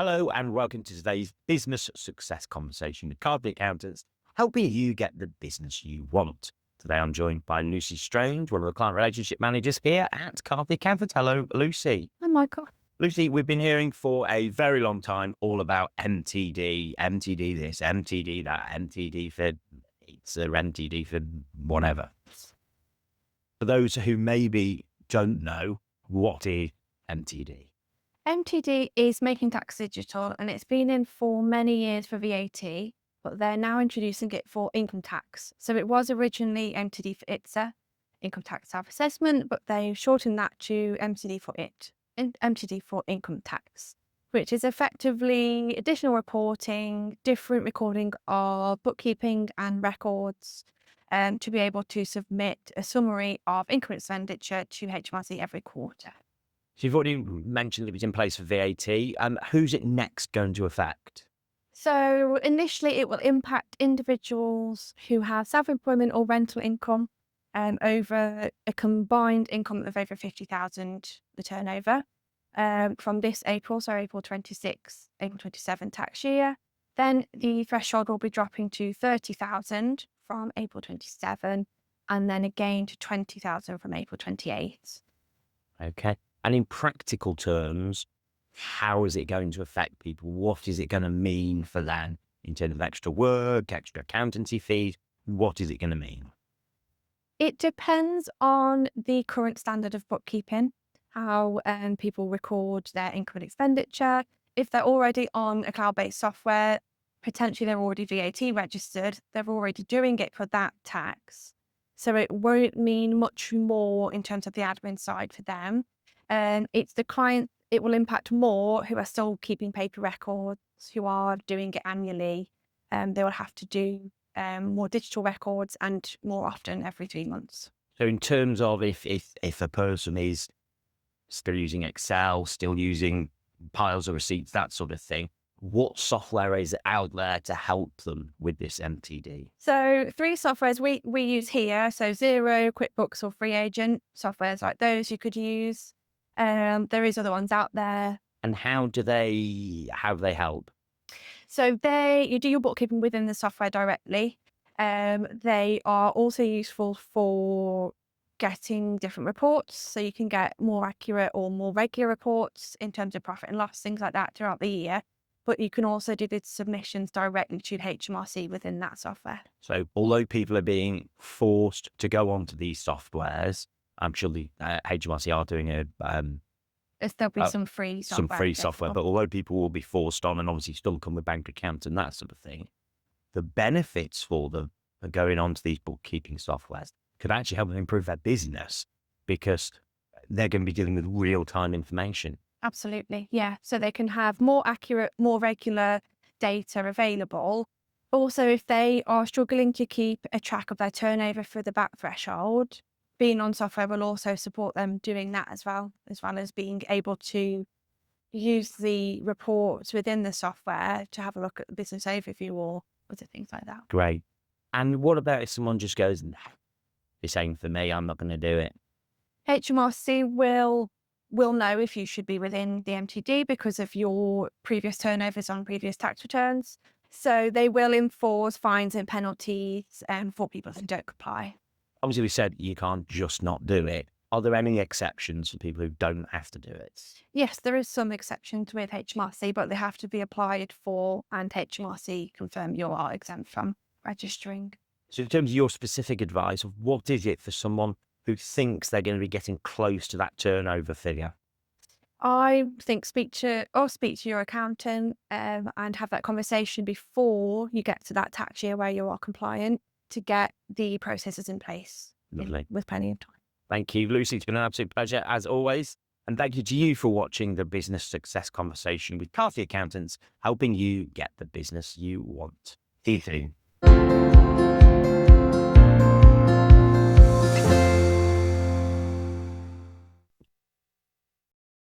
Hello and welcome to today's business success conversation with Carthy Accountants, helping you get the business you want. Today I'm joined by Lucy Strange, one of the client relationship managers here at Carthy Accountants. Hello, Lucy. Hi, Michael. Lucy, we've been hearing for a very long time all about MTD, MTD this, MTD that, MTD for it's or MTD for whatever. For those who maybe don't know, what is MTD? MTD is Making Tax Digital, and it's been in for many years for VAT, but they're now introducing it for income tax. So it was originally MTD for ITSA, Income Tax Self-Assessment, but they shortened that to MTD for MTD for Income Tax, which is effectively additional reporting, different recording of bookkeeping and records, to be able to submit a summary of income expenditure to HMRC every quarter. So you've already mentioned it was in place for VAT. Who's it next going to affect? So initially it will impact individuals who have self-employment or rental income over a combined income of over 50,000, the turnover, from this April, so April 26, April 27 tax year. Then the threshold will be dropping to 30,000 from April 27, and then again to 20,000 from April 28. Okay. And in practical terms, how is it going to affect people? What is it going to mean for them in terms of extra work, extra accountancy fees? What is it going to mean? It depends on the current standard of bookkeeping, how people record their income and expenditure. If they're already on a cloud-based software, potentially they're already VAT registered, they're already doing it for that tax. So it won't mean much more in terms of the admin side for them. It's the client, it will impact more who are still keeping paper records, who are doing it annually. They will have to do more digital records and more often every 3 months. So in terms of if a person is still using Excel, still using piles of receipts, that sort of thing, what software is out there to help them with this MTD? So 3 softwares we use here. So Xero, QuickBooks or FreeAgent, softwares like those you could use. There is other ones out there. And how do they help? So you do your bookkeeping within the software directly. They are also useful for getting different reports. So you can get more accurate or more regular reports in terms of profit and loss, things like that throughout the year. But you can also do the submissions directly to HMRC within that software. So although people are being forced to go onto these softwares, I'm sure the HMRC are doing There'll be some free software. But although people will be forced on and obviously still come with bank accounts and that sort of thing, the benefits for them of going onto these bookkeeping softwares could actually help them improve their business because they're going to be dealing with real-time information. Absolutely, yeah. So they can have more accurate, more regular data available. Also, if they are struggling to keep a track of their turnover for the back threshold, being on software will also support them doing that as well as being able to use the reports within the software to have a look at the business overview or other things like that. Great. And what about if someone just goes, this ain't for me, I'm not going to do it? HMRC will know if you should be within the MTD because of your previous turnovers on previous tax returns. So they will enforce fines and penalties for people who don't comply. Obviously, we said you can't just not do it. Are there any exceptions for people who don't have to do it? Yes, there is some exceptions with HMRC, but they have to be applied for and HMRC confirm you are exempt from registering. So in terms of your specific advice, what is it for someone who thinks they're going to be getting close to that turnover figure? I think speak to your accountant and have that conversation before you get to that tax year where you are compliant to get the processes in place. Lovely. With plenty of time. Thank you, Lucy. It's been an absolute pleasure as always. And thank you to you for watching the Business Success Conversation with Carthy Accountants, helping you get the business you want. See you soon.